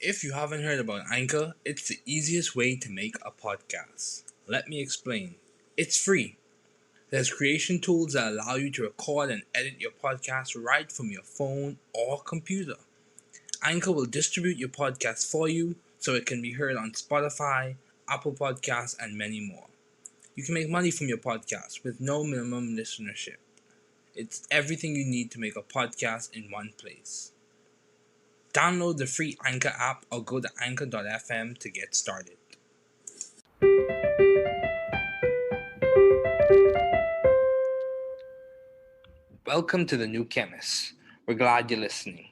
If you haven't heard about Anchor, it's the easiest way to make a podcast. Let me explain. It's free. There's creation tools that allow you to record and edit your podcast right from your phone or computer. Anchor will distribute your podcast for you so it can be heard on Spotify, Apple Podcasts, and many more. You can make money from your podcast with no minimum listenership. It's everything you need to make a podcast in one place. Download the free Anchor app or go to anchor.fm to get started. Welcome to the new Chemist. We're glad you're listening.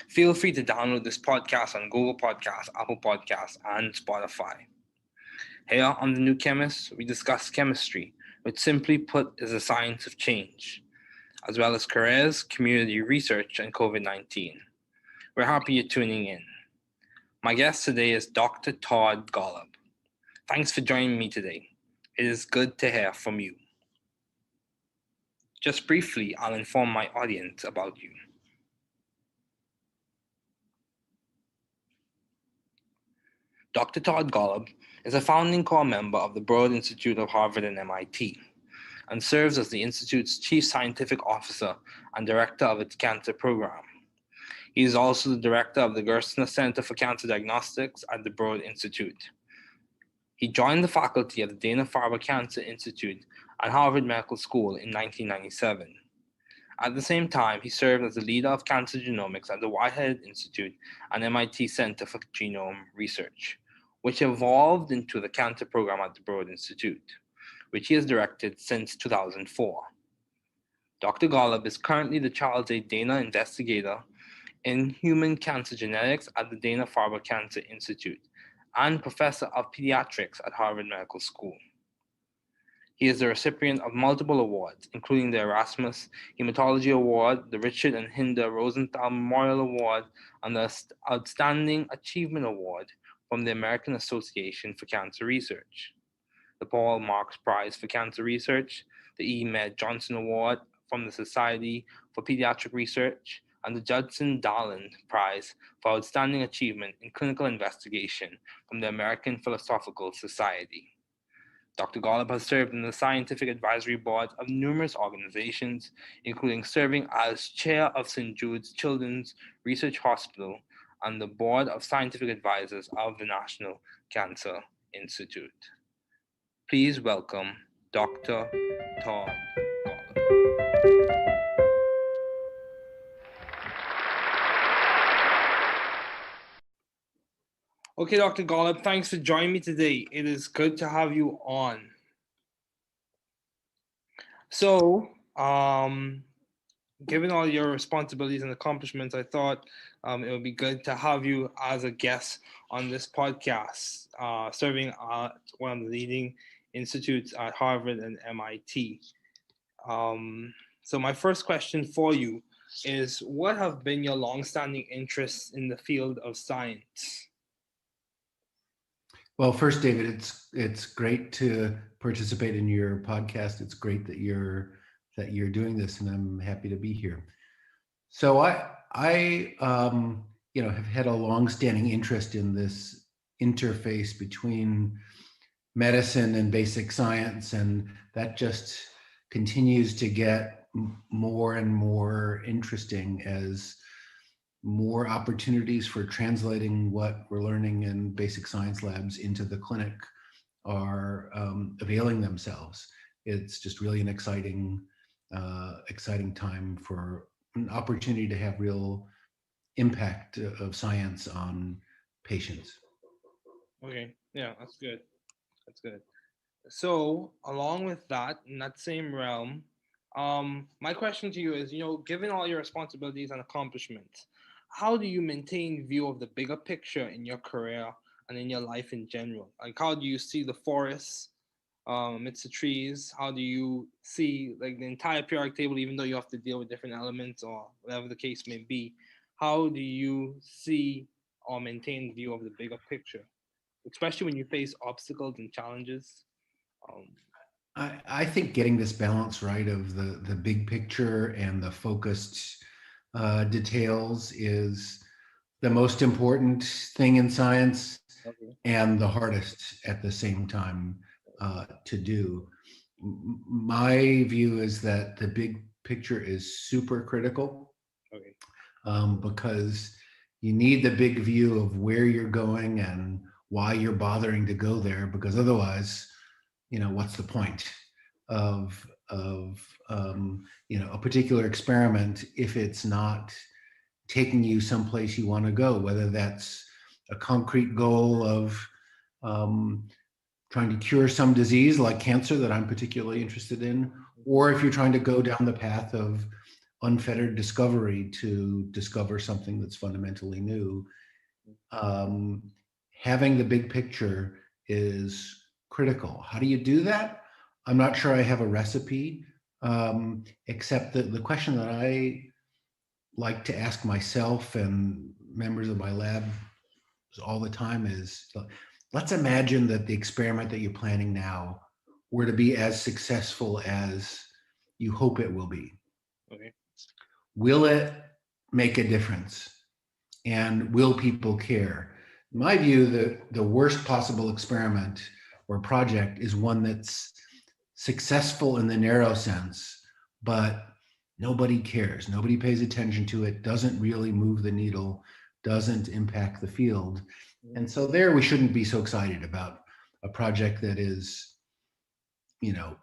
Feel free to download this podcast on Google Podcasts, Apple Podcasts, and Spotify. Here on the new Chemist, we discuss chemistry, which simply put is the science of change, as well as careers, community research, and COVID-19. We're happy you're tuning in. My guest today is Dr. Todd Golub. Thanks for joining me today. It is good to hear from you. Just briefly, I'll inform my audience about you. Dr. Todd Golub is a founding core member of the Broad Institute of Harvard and MIT, and serves as the Institute's Chief Scientific Officer and Director of its Cancer Program. He is also the Director of the Gerstner Center for Cancer Diagnostics at the Broad Institute. He joined the faculty of the Dana-Farber Cancer Institute at Harvard Medical School in 1997. At the same time, he served as the leader of cancer genomics at the Whitehead Institute and MIT Center for Genome Research, which evolved into the cancer program at the Broad Institute, which he has directed since 2004. Dr. Golub is currently the Charles A. Dana Investigator in Human Cancer Genetics at the Dana-Farber Cancer Institute and Professor of Pediatrics at Harvard Medical School. He is the recipient of multiple awards, including the Erasmus Hematology Award, the Richard and Hinda Rosenthal Memorial Award, and the Outstanding Achievement Award from the American Association for Cancer Research, the Paul Marks Prize for Cancer Research, the E. Med Johnson Award from the Society for Pediatric Research, and the Judson Darland Prize for Outstanding Achievement in Clinical Investigation from the American Philosophical Society. Dr. Golub has served in the scientific advisory boards of numerous organizations, including serving as chair of St. Jude's Children's Research Hospital and the board of scientific advisors of the National Cancer Institute. Please welcome Dr. Todd Golub. Okay, Dr. Golub, thanks for joining me today. It is good to have you on. So, given all your responsibilities and accomplishments, I thought it would be good to have you as a guest on this podcast, serving at one of the leading institutes at Harvard and MIT. So my first question for you is, what have been your longstanding interests in the field of science? Well, first, David, it's great to participate in your podcast. It's great that you're doing this, and I'm happy to be here. So I have had a longstanding interest in this interface between medicine and basic science, and that just continues to get more and more interesting as more opportunities for translating what we're learning in basic science labs into the clinic are availing themselves. It's just really an exciting time for an opportunity to have real impact of science on patients. Okay, yeah, that's good. That's good. So, along with that, in that same realm, my question to you is, given all your responsibilities and accomplishments, how do you maintain view of the bigger picture in your career and in your life in general? Like, how do you see the forests amidst the trees? How do you see like the entire periodic table, even though you have to deal with different elements or whatever the case may be? How do you see or maintain view of the bigger picture, especially when you face obstacles and challenges? I think getting this balance right of the big picture and the focused details is the most important thing in science Okay. and the hardest at the same time to do. My view is that the big picture is super critical, Okay. because you need the big view of where you're going and why you're bothering to go there, because otherwise, what's the point of a particular experiment if it's not taking you someplace you want to go, whether that's a concrete goal of um, trying to cure some disease like cancer that I'm particularly interested in, or if you're trying to go down the path of unfettered discovery to discover something that's fundamentally new. Um, Having the big picture is critical. How do you do that? I'm not sure I have a recipe, except that the question that I like to ask myself and members of my lab all the time is, let's imagine that the experiment that you're planning now were to be as successful as you hope it will be. Okay. Will it make a difference? And will people care? In my view, the worst possible experiment or project is one that's successful in the narrow sense, but nobody cares. Nobody pays attention to it, doesn't really move the needle, doesn't impact the field. And so there we shouldn't be so excited about a project that is, you know,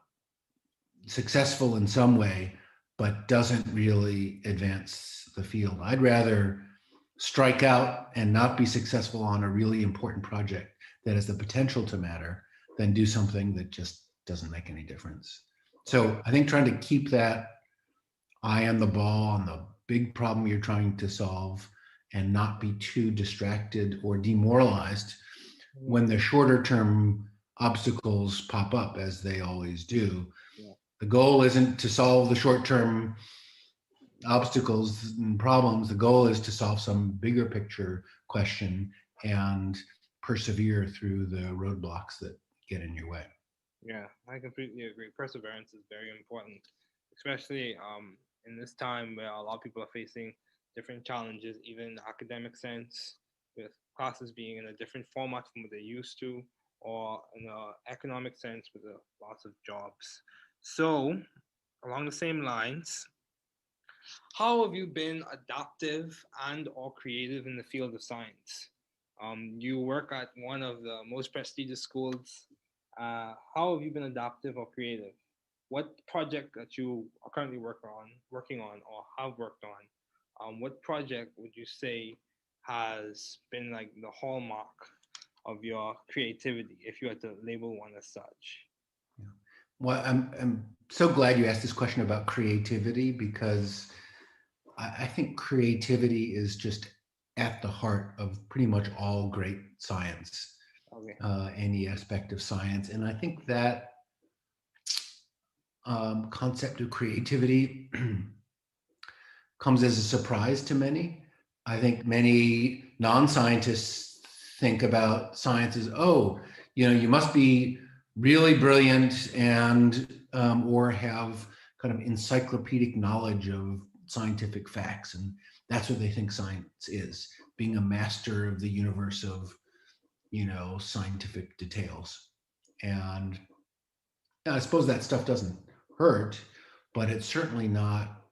successful in some way, but doesn't really advance the field. I'd rather strike out and not be successful on a really important project that has the potential to matter than do something that just doesn't make any difference. Okay. So I think trying to keep that eye on the ball on the big problem you're trying to solve and not be too distracted or demoralized Mhm. when the shorter term obstacles pop up, as they always do. Yeah. The goal isn't to solve the short term obstacles and problems. The goal is to solve some bigger picture question and persevere through the roadblocks that get in your way. Yeah, I completely agree. Perseverance is very important, especially in this time where a lot of people are facing different challenges, even in the academic sense, with classes being in a different format from what they're used to, or in the economic sense with the loss of jobs. So, along the same lines, how have you been adaptive and or creative in the field of science? You work at one of the most prestigious schools. How have you been adaptive or creative? What project that you are currently working on, or have worked on? What project would you say has been like the hallmark of your creativity, if you had to label one as such? Yeah. Well, I'm so glad you asked this question about creativity, because I think creativity is just at the heart of pretty much all great science, Okay. any aspect of science. And I think that concept of creativity comes as a surprise to many. I think many non-scientists think about science as, oh, you must be really brilliant and or have kind of encyclopedic knowledge of scientific facts, and that's what they think science is: being a master of the universe of scientific details. And I suppose that stuff doesn't hurt, but it's certainly not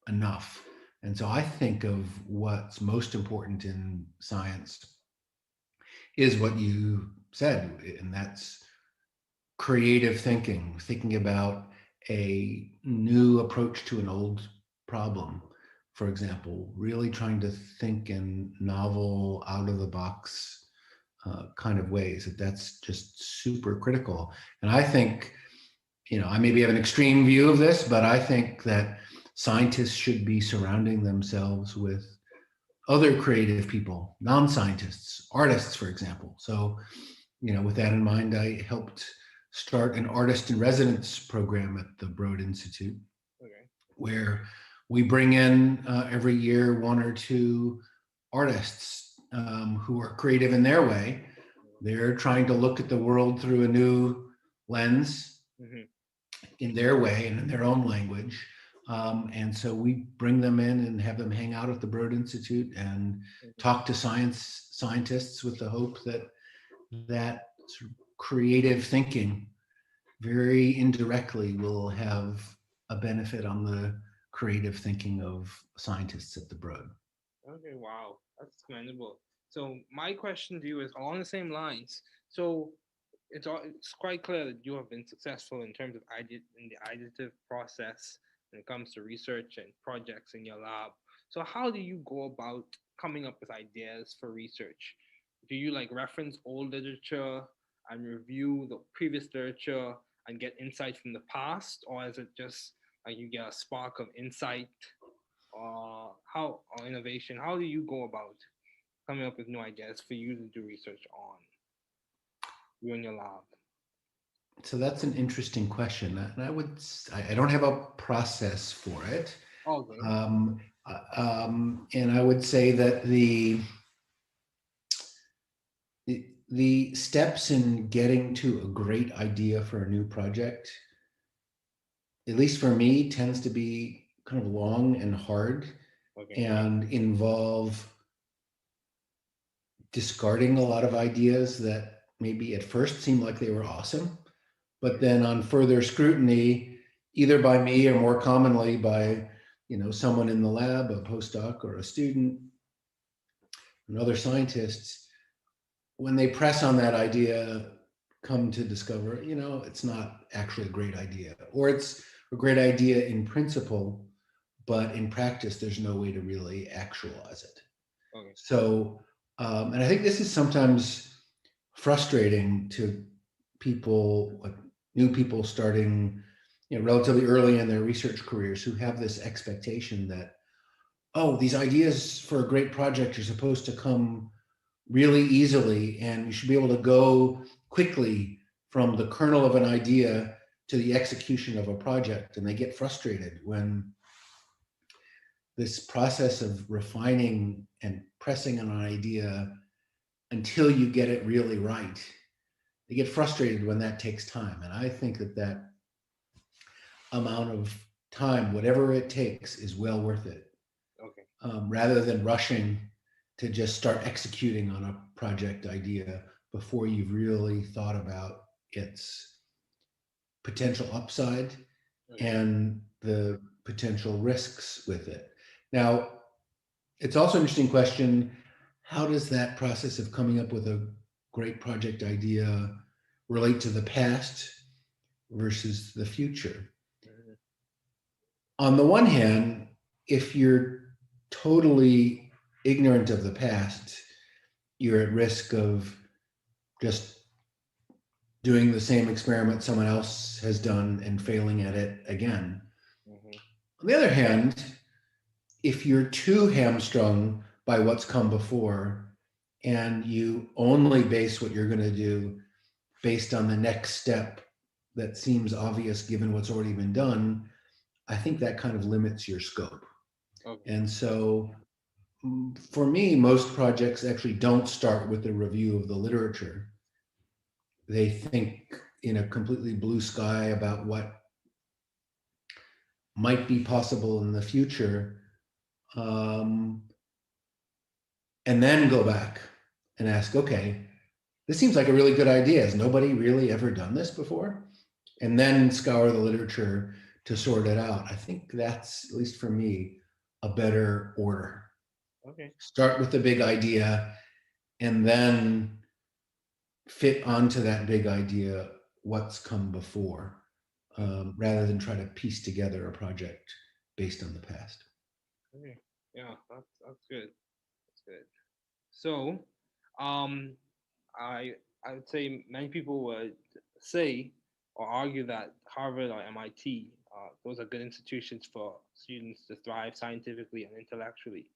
enough. And so I think of what's most important in science is what you said, and that's creative thinking, thinking about a new approach to an old problem. For example, really trying to think in novel, out of the box kind of ways. That's just super critical. And I think, I maybe have an extreme view of this, but I think that scientists should be surrounding themselves with other creative people, non-scientists, artists, for example. So, with that in mind, I helped start an artist in residence program at the Broad Institute, Okay. where we bring in every year one or two artists who are creative in their way. They're trying to look at the world through a new lens Mm-hmm. in their way and in their own language. And so we bring them in and have them hang out at the Broad Institute and Mhm. talk to scientists with the hope that that sort of creative thinking very indirectly will have a benefit on the creative thinking of scientists at the Broad. Okay, wow, that's commendable. So my question to you is along the same lines. So it's quite clear that you have been successful in terms of in the additive process when it comes to research and projects in your lab. So how do you go about coming up with ideas for research? Do you like reference old literature and review the previous literature and get insight from the past, or is it just like you get a spark of insight or innovation? How do you go about coming up with new ideas for you to do research on you in your lab? So that's an interesting question, and I don't have a process for it, All good. um, and I would say that the steps in getting to a great idea for a new project, at least for me, tends to be kind of long and hard Okay. and involve discarding a lot of ideas that maybe at first seemed like they were awesome, but then on further scrutiny, either by me or more commonly by someone in the lab, a postdoc or a student, and other scientists, when they press on that idea, come to discover, it's not actually a great idea, or it's a great idea in principle, but in practice, there's no way to really actualize it. Okay. So, and I think this is sometimes frustrating to people, like new people starting, relatively early in their research careers, who have this expectation that, oh, these ideas for a great project are supposed to come really easily, and you should be able to go quickly from the kernel of an idea to the execution of a project. And they get frustrated when this process of refining and pressing on an idea until you get it really right, they get frustrated when that takes time. And I think that amount of time, whatever it takes, is well worth it, Okay. rather than rushing to just start executing on a project idea before you've really thought about its potential upside Okay. and the potential risks with it. Now, it's also an interesting question. How does that process of coming up with a great project idea relate to the past versus the future? Mhm. On the one hand, if you're totally ignorant of the past, you're at risk of just doing the same experiment someone else has done and failing at it again. Mhm. On the other hand, if you're too hamstrung by what's come before and you only base what you're going to do based on the next step that seems obvious given what's already been done, I think that kind of limits your scope. Okay. And so for me, most projects actually don't start with a review of the literature. They think in a completely blue sky about what might be possible in the future, um, and then go back and ask, okay, this seems like a really good idea. Has nobody really ever done this before? And then scour the literature to sort it out. I think that's, at least for me, a better order. Okay. Start with the big idea and then fit onto that big idea what's come before, rather than try to piece together a project based on the past. Okay. Yeah, that's good. That's good. So, um, I would say many people would say or argue that Harvard or MIT, those are good institutions for students to thrive scientifically and intellectually.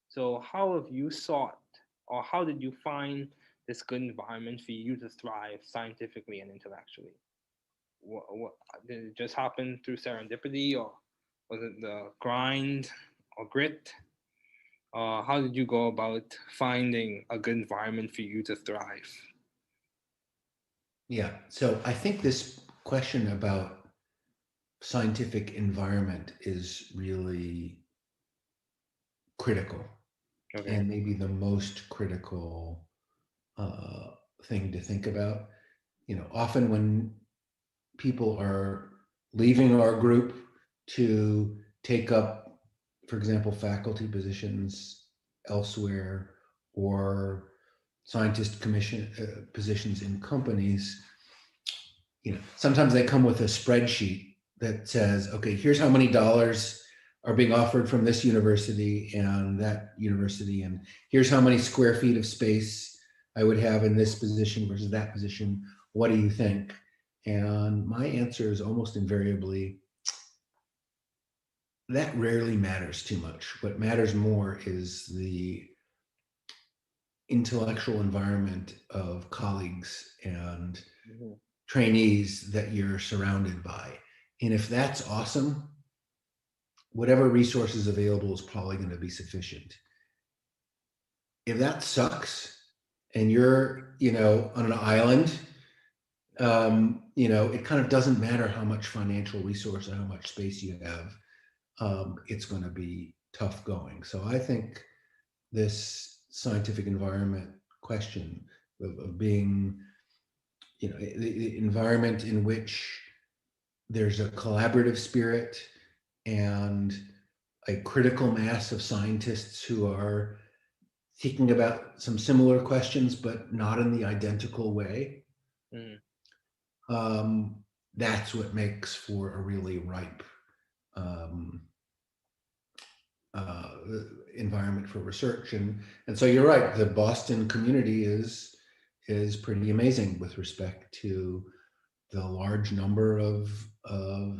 So, how have you sought, or how did you find this good environment for you to thrive scientifically and intellectually? What did it just happen through serendipity, or was it the grind or grit? How did you go about finding a good environment for you to thrive? Yeah. So I think this question about scientific environment is really critical, Okay. and maybe the most critical uh, thing to think about. Often when people are leaving our group to take up, for example, faculty positions elsewhere, or scientist commission positions in companies, sometimes they come with a spreadsheet that says, okay, here's how many dollars are being offered from this university and that university, and here's how many square feet of space I would have in this position versus that position. What do you think? And my answer is almost invariably, that rarely matters too much. What matters more is the intellectual environment of colleagues and Mm-hmm. trainees that you're surrounded by. And if that's awesome, whatever resources available is probably going to be sufficient. If that sucks and you're, on an island, it kind of doesn't matter how much financial resource or how much space you have. It's going to be tough going. So I think this scientific environment question of being, the environment in which there's a collaborative spirit and a critical mass of scientists who are thinking about some similar questions, but not in the identical way. Mm-hmm. Um, that's what makes for a really ripe um, uh, environment for research. And so you're right. The Boston community is pretty amazing with respect to the large number of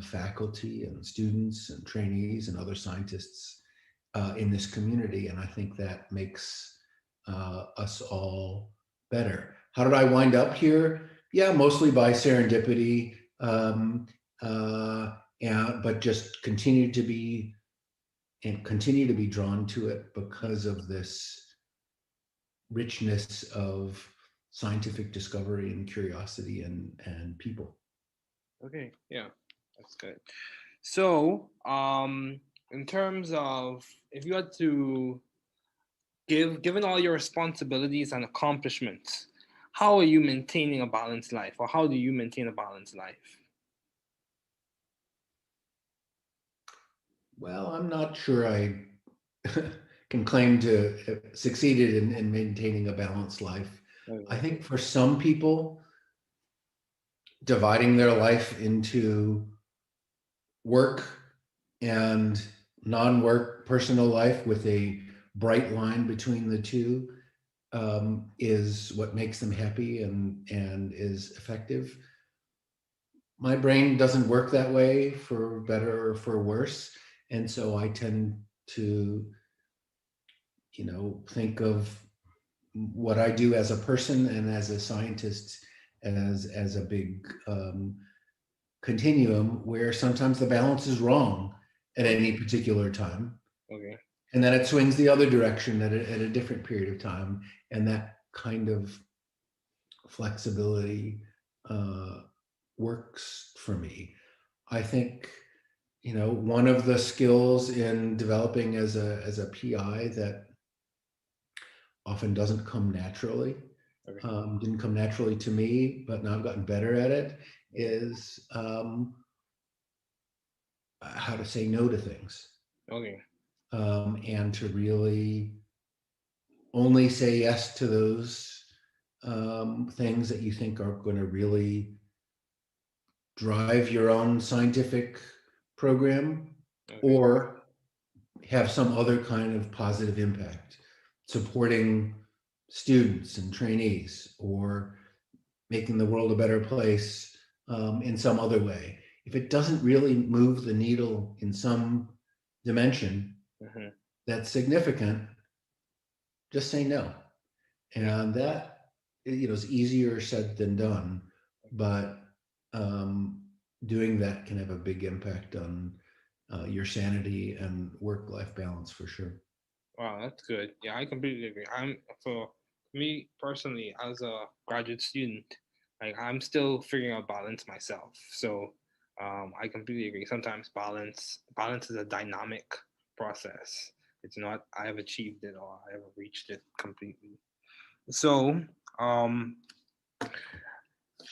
faculty and students and trainees and other scientists in this community. And I think that makes us all better. How did I wind up here? Yeah, mostly by serendipity, but just continue to be drawn to it because of this richness of scientific discovery and curiosity and people. Okay. Yeah, that's good. So, in terms of if you had to given all your responsibilities and accomplishments, how are you maintaining a balanced life, or how do you maintain a balanced life? Well, I'm not sure I can claim to have succeeded in maintaining a balanced life. I Okay. think for some people, dividing their life into work and non-work personal life with a bright line between the two is what makes them happy and is effective. My brain doesn't work that way, for better or for worse, and so I tend to think of what I do as a person and as a scientist as a big continuum where sometimes the balance is wrong at Okay. any particular time, Okay. and then it swings the other direction at a different period of time, and that kind of flexibility uh, works for me. I think one of the skills in developing as a PI that often doesn't come naturally, Okay. didn't come naturally to me, but now I've gotten better at it, is how to say no to things, Okay. and to really only say yes to those things that you think are going to really drive your own scientific program Okay. or have some other kind of positive impact, supporting students and trainees or making the world a better place in some other way. If it doesn't really move the needle in some dimension Mm-hmm. that's significant, just say no. Yeah. And that is easier said than done, but um, doing that can have a big impact on your sanity and work-life balance for sure. Wow, that's good. Yeah, I completely agree. I'm for me personally as a graduate student, like I'm still figuring out balance myself. So I completely agree. Sometimes balance is a dynamic process. It's not I have achieved it or I have reached it completely. So, um,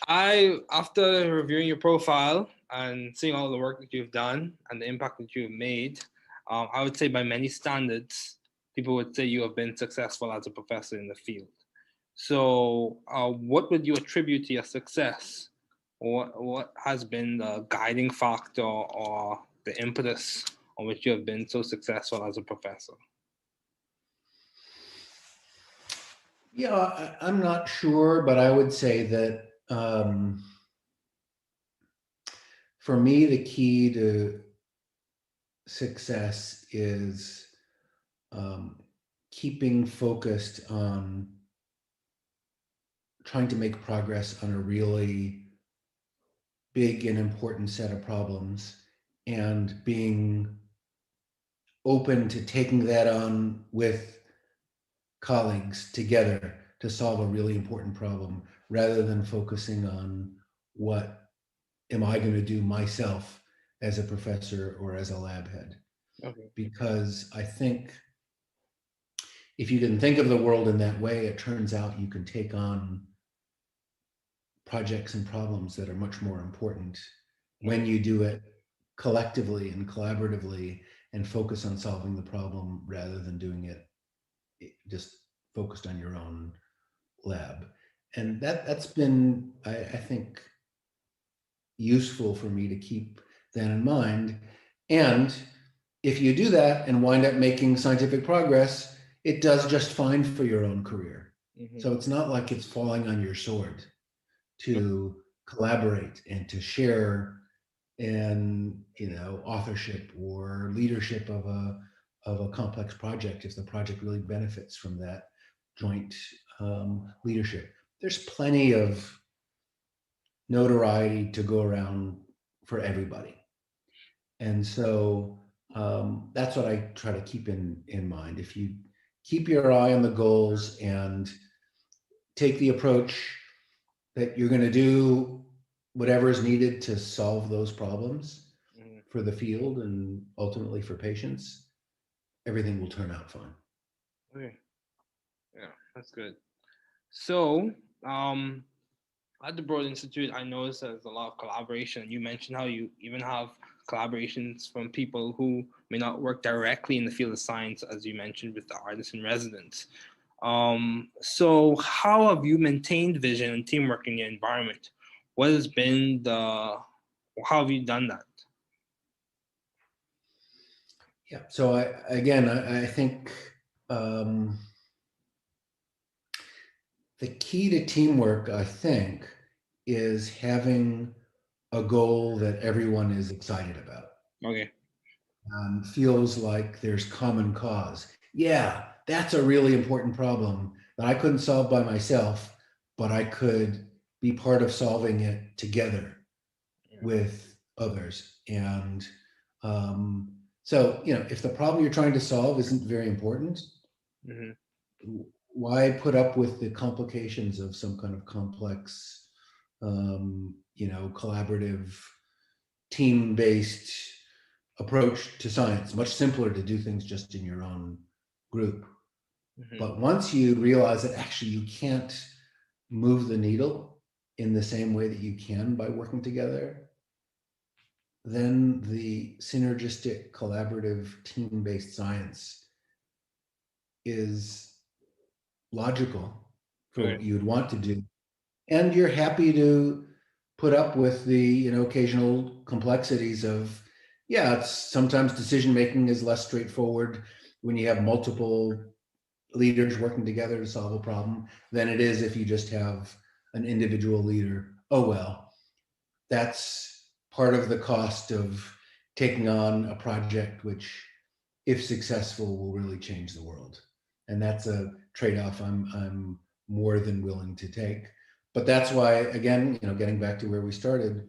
I after reviewing your profile and seeing all the work that you've done and the impact that you've made, I would say by many standards, people would say you have been successful as a professor in the field. So, what would you attribute to your success? What has been the guiding factor or the impetus on which you have been so successful as a professor? Yeah, I'm not sure, but I would say that for me, the key to success is um, keeping focused on trying to make progress on a really big and important set of problems and being open to taking that on with colleagues together to solve a really important problem rather than focusing on what am I going to do myself as a professor or as a lab head. Okay. Because I think if you can think of the world in that way, it turns out you can take on projects and problems that are much more important when Okay. you do it collectively and collaboratively and focus on solving the problem rather than doing it just focused on your own lab. And that's been, I think, useful for me to keep that in mind. And if you do that and wind up making scientific progress, it does just fine for your own career. Mm-hmm. So it's not like it's falling on your sword to collaborate and to share in authorship or leadership of a complex project if the project really benefits from that joint leadership. There's plenty of notoriety to go around for everybody. And so that's what I try to keep in mind. If you keep your eye on the goals and take the approach that you're going to do whatever is needed to solve those problems Mm-hmm. for the field and ultimately for patients, everything will turn out fine. Okay. Yeah, that's good. So, at the Broad Institute, I noticed there's a lot of collaboration. You mentioned how you even have collaborations from people who may not work directly in the field of science, as you mentioned with the artists in residence. So, how have you maintained vision and teamwork in your environment? What has been how have you done that? Yeah. So I think um, the key to teamwork, I think, is having a goal that everyone is excited about. Okay. Feels like there's common cause. Yeah, that's a really important problem that I couldn't solve by myself, but I could be part of solving it together with others. And so, if the problem you're trying to solve isn't very important, Mm-hmm. why put up with the complications of some kind of complex, collaborative, team-based approach to science? Much simpler to do things just in your own group. Mm-hmm. But once you realize that actually you can't move the needle in the same way that you can by working together, then the synergistic, collaborative, team-based science is logical for Okay. what you would want to do. And you're happy to put up with the occasional complexities of, yeah, it's sometimes decision making is less straightforward when you have multiple leaders working together to solve a problem than it is if you just have an individual leader. Oh well, that's part of the cost of taking on a project which, if successful, will really change the world. And that's a trade-off I'm more than willing to take. But that's why, again, getting back to where we started,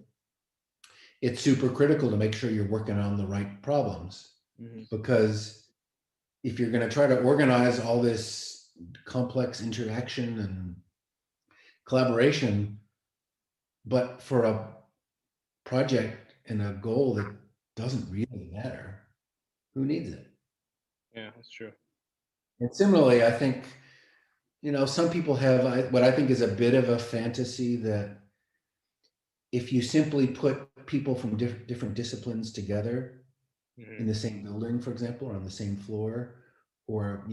it's super critical to make sure you're working on the right problems. Mm-hmm. Because if you're going to try to organize all this complex interaction and collaboration, but for a project in a goal that doesn't really matter, who needs it? Yeah, that's true. And similarly, I think, some people have what I think is a bit of a fantasy that if you simply put people from different disciplines together in Hmm. the same building, for example, or on the same floor, or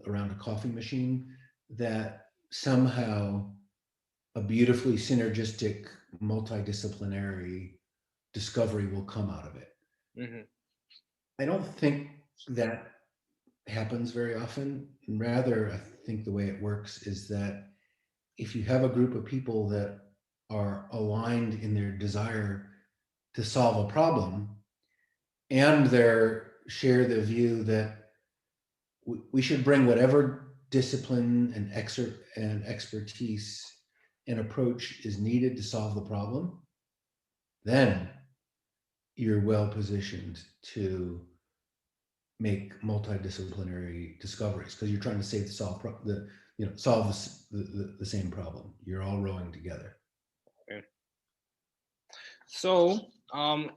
around a coffee machine, that somehow a beautifully synergistic, multidisciplinary discovery will come out of it. Hmm. I don't think that happens very often. Rather, I think the way it works is that if you have a group of people that are aligned in their desire to solve a problem, and they share the view that we should bring whatever discipline and expertise and approach is needed to solve the problem, then you're well positioned to make multidisciplinary discoveries because you're trying to solve the same problem. You're all rowing together. Okay. So,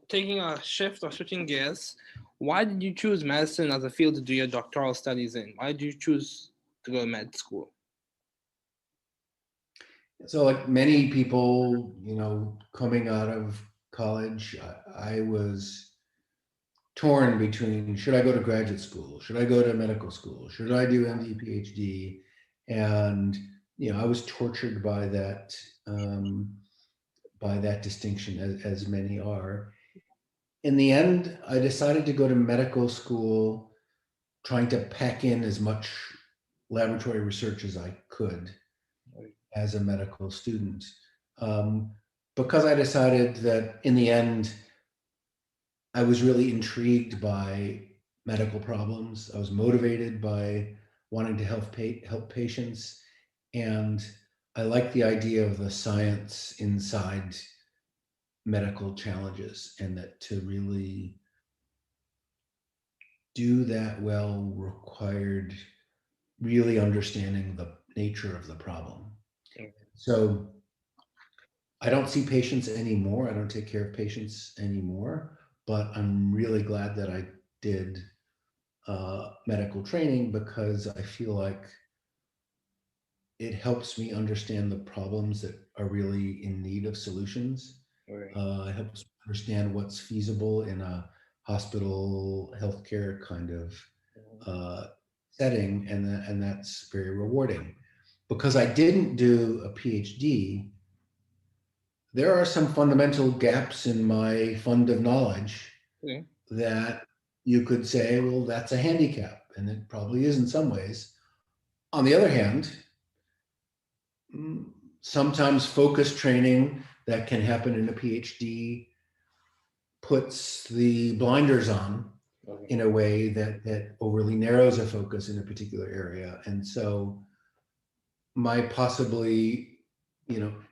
taking a shift or switching gears, why did you choose medicine as a field to do your doctoral studies in? Why did you choose to go to med school? So, like many people, coming out of college, I was torn between should I go to graduate school? Should I go to medical school? Should I do MD, PhD? And, I was tortured um, by that distinction, as many are. In the end, I decided to go to medical school, trying to pack in as much laboratory research as I could as a medical student. Um, because I decided that in the end, I was really intrigued by medical problems. I was motivated by wanting to help patients. And I like the idea of the science inside medical challenges, and that to really do that well required really understanding the nature of the problem. Okay. So I don't see patients anymore. I don't take care of patients anymore, but I'm really glad that I did medical training because I feel like it helps me understand the problems that are really in need of solutions. Okay. It helps me understand what's feasible in a hospital healthcare kind of uh, setting, and that's very rewarding. Because I didn't do a PhD, there are some fundamental gaps in my fund of knowledge Okay. that you could say, well, that's a handicap, and it probably is in some ways. On the other hand, mm, sometimes focus training that can happen in a PhD puts the blinders on Okay. in a way that overly narrows a focus in a particular area. And so my possibly,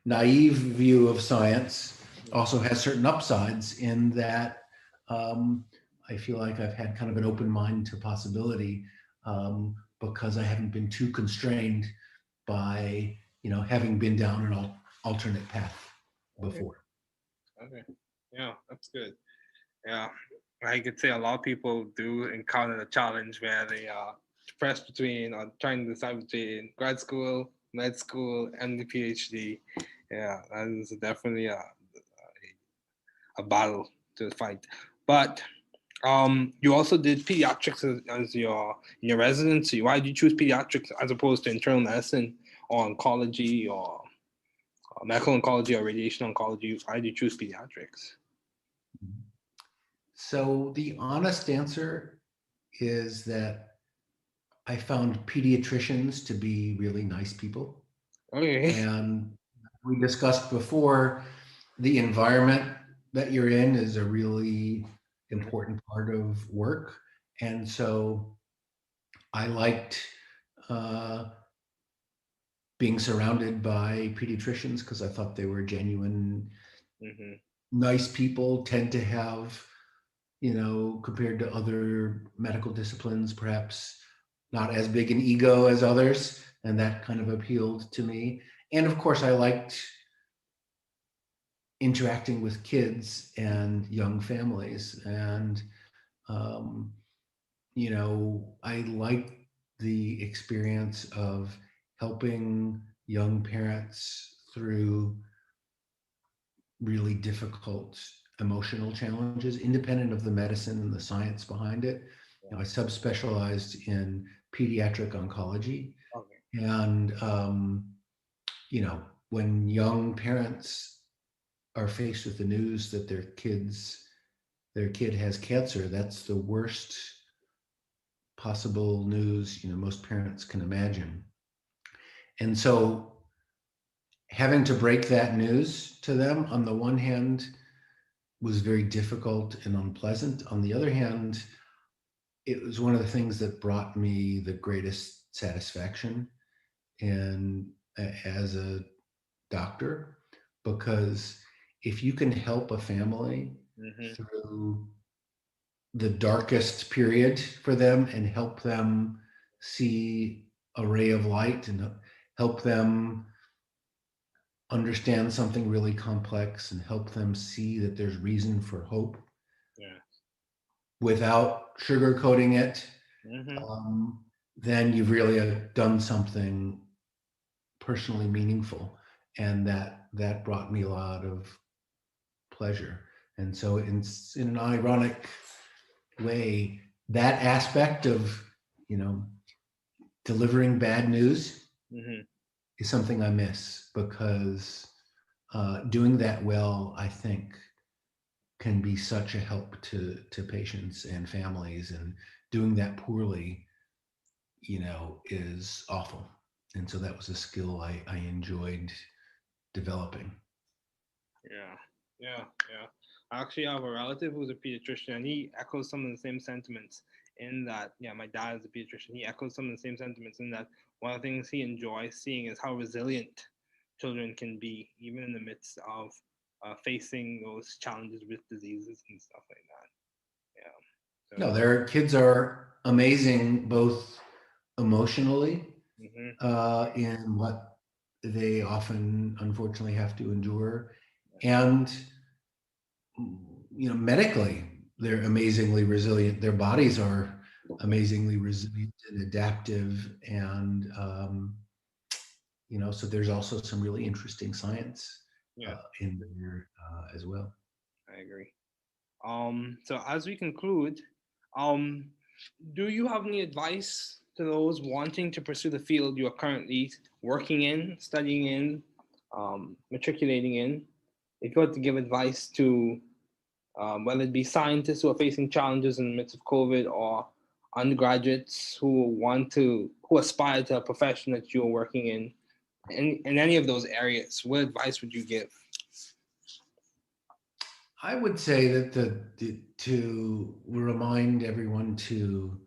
naive view of science also has certain upsides in that um, I feel like I've had kind of an open mind to possibility because I haven't been too constrained by having been down an alternate path Okay. before. Okay. Yeah, that's good. Yeah, I could say a lot of people do encounter the challenge where they are pressed between or trying to decide between grad school, med school, and the PhD. Yeah, that is definitely a battle to fight. But you also did pediatrics as your in your residency. Why did you choose pediatrics as opposed to internal medicine or oncology or medical oncology or radiation oncology? Why did you choose pediatrics? So the honest answer is that I found pediatricians to be really nice people. Okay. And we discussed before, the environment that you're in is a really important part of work. And so I liked uh, being surrounded by pediatricians because I thought they were genuine, Mm-hmm. nice people, tend to have, compared to other medical disciplines, perhaps not as big an ego as others. And that kind of appealed to me. And of course, I liked interacting with kids and young families. And, um, I like the experience of helping young parents through really difficult emotional challenges, independent of the medicine and the science behind it. I subspecialized in pediatric oncology. Okay. And, when young parents are faced with the news that their kid has cancer, that's the worst possible news, most parents can imagine. And so having to break that news to them on the one hand was very difficult and unpleasant. On the other hand, it was one of the things that brought me the greatest satisfaction and as a doctor, because if you can help a family Mm-hmm. through the darkest period for them and help them see a ray of light and help them understand something really complex and help them see that there's reason for hope Yeah. without sugarcoating it, Mm-hmm. um, then you've really done something personally meaningful, and that brought me a lot of pleasure. And so, in an ironic way, that aspect of you know delivering bad news Mm-hmm. is something I miss, because doing that well, I think, can be such a help to patients and families, and doing that poorly, is awful. And so that was a skill I enjoyed developing. Yeah, yeah, yeah. I actually have a relative who's a pediatrician, and he echoes some of the same sentiments. In that, yeah, my dad is a pediatrician. He echoes some of the same sentiments in that one of the things he enjoys seeing is how resilient children can be, even in the midst of facing those challenges with diseases and stuff like that. Yeah. No, So. their kids are amazing, both emotionally, Hmm. in what they often unfortunately have to endure, and medically, they're amazingly resilient. Their bodies are amazingly resilient and adaptive, and so there's also some really interesting science Yeah, in there as well. I agree. So as we conclude, um, do you have any advice to those wanting to pursue the field you are currently working in, studying in, matriculating in? If you had to give advice to whether it be scientists who are facing challenges in the midst of COVID, or undergraduates who aspire to a profession that you are working in any of those areas, what advice would you give? I would say that to remind everyone to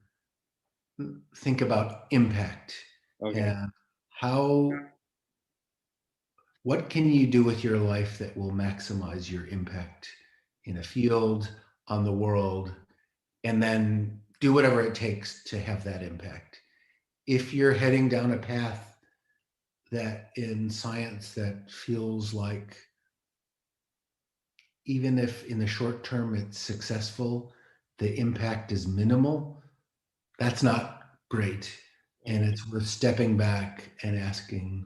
think about impact, Okay. and how what can you do with your life that will maximize your impact in a field, on the world, and then do whatever it takes to have that impact. If you're heading down a path that in science that feels like, even if in the short term it's successful, the impact is minimal, that's not great. And Mm-hmm. it's worth stepping back and asking,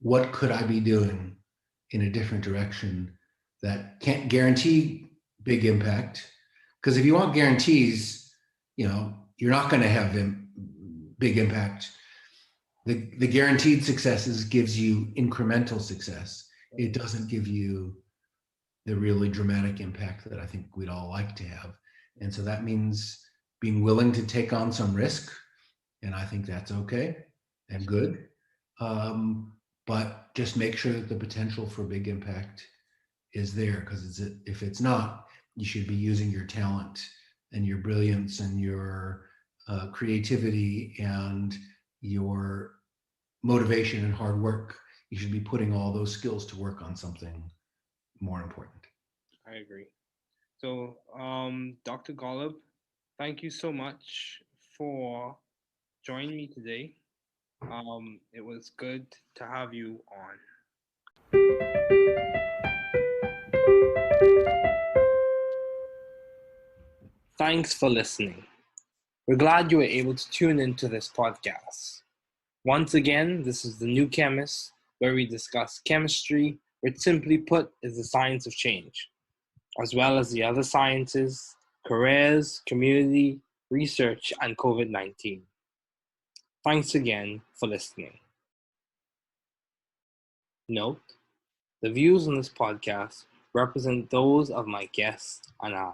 what could I be doing in a different direction that can't guarantee big impact? Because if you want guarantees, you're not going to have big impact. The guaranteed successes gives you incremental success. It doesn't give you the really dramatic impact that I think we'd all like to have. And so that means being willing to take on some risk, and I think that's okay and good. Um, but just make sure that the potential for big impact is there, because if it's not, you should be using your talent and your brilliance and your creativity and your motivation and hard work. You should be putting all those skills to work on something more important. I agree. So, Dr. Golub, thank you so much for joining me today. It was good to have you on. Thanks for listening. We're glad you were able to tune into this podcast. Once again, this is the New Chemist, where we discuss chemistry, which simply put is the science of change, as well as the other sciences, careers, community, research, and COVID-19. Thanks again for listening. Note, the views on this podcast represent those of my guests and I.